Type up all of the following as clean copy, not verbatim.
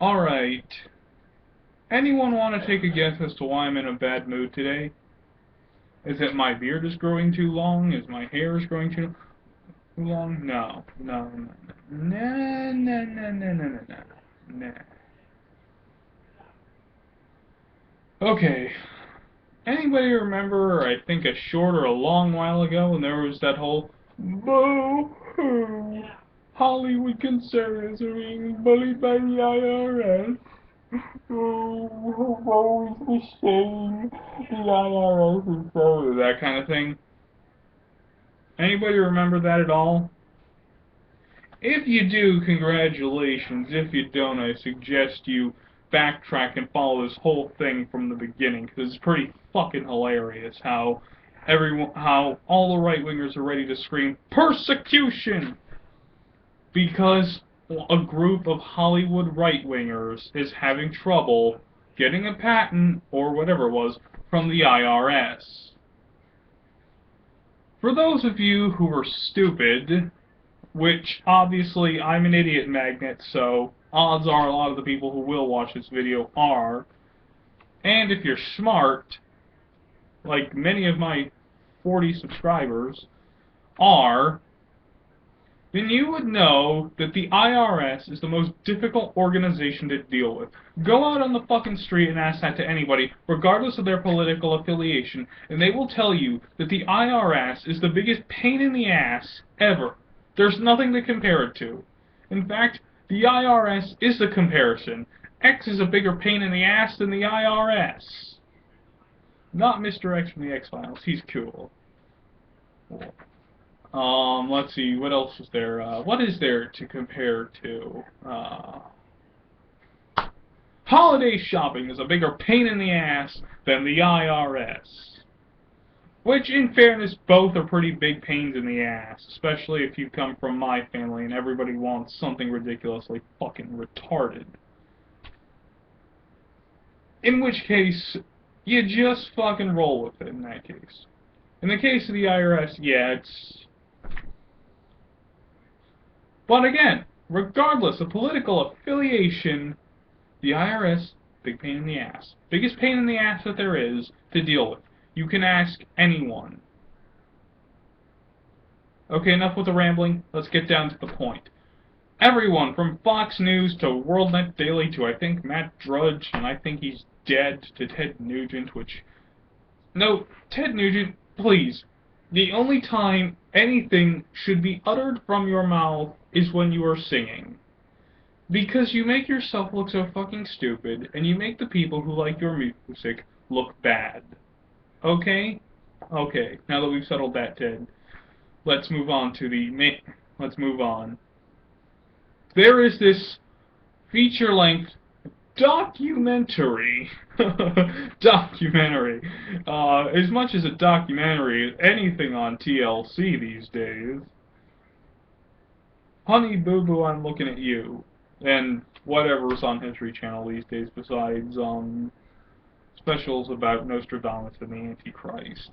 Alright. Anyone want to take a guess as to why I'm in a bad mood today? Is it my beard is growing too long? Is my hair is growing too long? No. No, no, no. No, no, no, no, no, no, no. Okay. Anybody remember, I think a short or a long while ago, when there was that whole boo-hoo, Hollywood conservatives are being bullied by the IRS. Oh, woe is the shame. The IRS is so... That kind of thing. Anybody remember that at all? If you do, congratulations. If you don't, I suggest you backtrack and follow this whole thing from the beginning, because it's pretty fucking hilarious how all the right-wingers are ready to scream persecution because a group of Hollywood right-wingers is having trouble getting a patent, or whatever it was, from the IRS. For those of you who are stupid, which, obviously, I'm an idiot magnet, so odds are a lot of the people who will watch this video are, and if you're smart, like many of my 40 subscribers are, then you would know that the IRS is the most difficult organization to deal with. Go out on the fucking street and ask that to anybody, regardless of their political affiliation, and they will tell you that the IRS is the biggest pain in the ass ever. There's nothing to compare it to. In fact, the IRS is the comparison. X is a bigger pain in the ass than the IRS. Not Mr. X from the X-Files. He's cool. Let's see, what else is there? What is there to compare to? Holiday shopping is a bigger pain in the ass than the IRS. Which, in fairness, both are pretty big pains in the ass, especially if you come from my family and everybody wants something ridiculously fucking retarded. In which case, you just fucking roll with it in that case. In the case of the IRS, yeah, it's... But again, regardless of political affiliation, the IRS, big pain in the ass. Biggest pain in the ass that there is to deal with. You can ask anyone. Okay, enough with the rambling. Let's get down to the point. Everyone from Fox News to WorldNet Daily to, I think, Matt Drudge, and I think he's dead, to Ted Nugent, which... No, Ted Nugent, please. The only time anything should be uttered from your mouth is when you are singing. Because you make yourself look so fucking stupid, and you make the people who like your music look bad. Okay? Okay, now that we've settled that, Ted, let's move on to the let's move on. There is this feature-length documentary. Documentary. As much as a documentary is anything on TLC these days. Honey Boo Boo, I'm looking at you. And whatever's on History Channel these days besides, specials about Nostradamus and the Antichrist.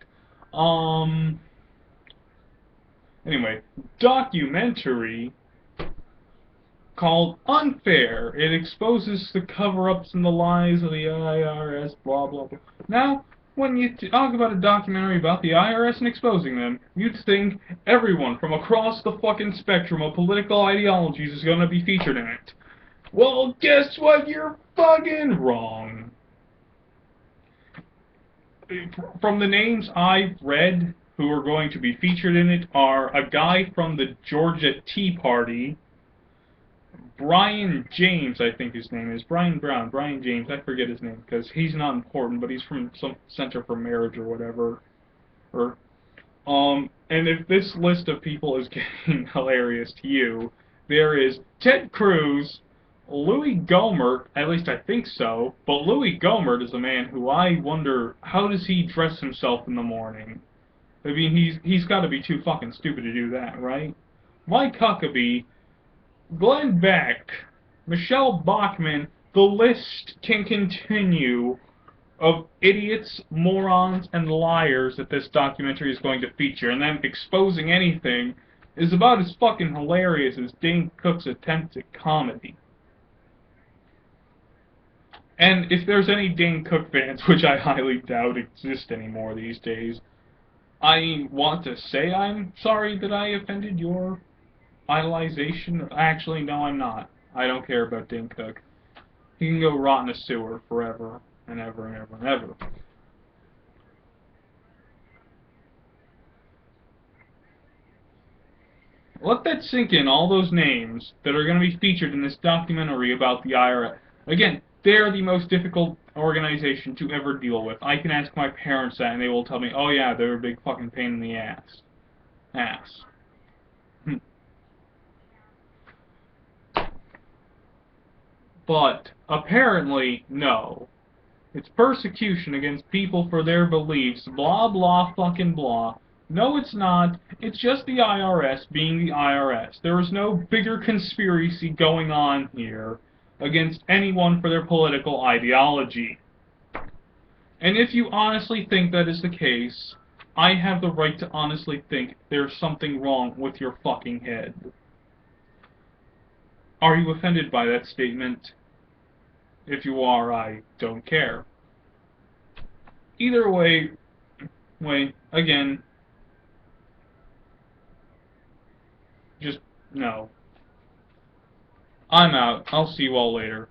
Anyway, documentary called Unfair. It exposes the cover-ups and the lies of the IRS, blah, blah, blah. Now, when you talk about a documentary about the IRS and exposing them, you'd think everyone from across the fucking spectrum of political ideologies is going to be featured in it. Well, guess what? You're fucking wrong. From the names I've read who are going to be featured in it are a guy from the Georgia Tea Party, Brian James, I think his name is. Brian Brown, Brian James, I forget his name, because he's not important, but he's from some Center for Marriage or whatever. And if this list of people is getting hilarious to you, there is Ted Cruz, Louis Gohmert, at least I think so, but Louis Gohmert is a man who I wonder, how does he dress himself in the morning? I mean, he's got to be too fucking stupid to do that, right? Mike Huckabee, Glenn Beck, Michelle Bachmann, the list can continue of idiots, morons, and liars that this documentary is going to feature, and them exposing anything is about as fucking hilarious as Dane Cook's attempt at comedy. And if there's any Dane Cook fans, which I highly doubt exist anymore these days, I want to say I'm sorry that I offended your idolization. Actually, no, I'm not. I don't care about Dane Cook. He can go rot in a sewer forever and ever and ever and ever. Let that sink in, all those names that are going to be featured in this documentary about the IRS. Again, they're the most difficult organization to ever deal with. I can ask my parents that and they will tell me, oh yeah, they're a big fucking pain in the ass. Ass. But, apparently, no. It's persecution against people for their beliefs, blah blah fucking blah. No, it's not. It's just the IRS being the IRS. There is no bigger conspiracy going on here against anyone for their political ideology. And if you honestly think that is the case, I have the right to honestly think there's something wrong with your fucking head. Are you offended by that statement? If you are, I don't care. Either way, again, just no. I'm out. I'll see you all later.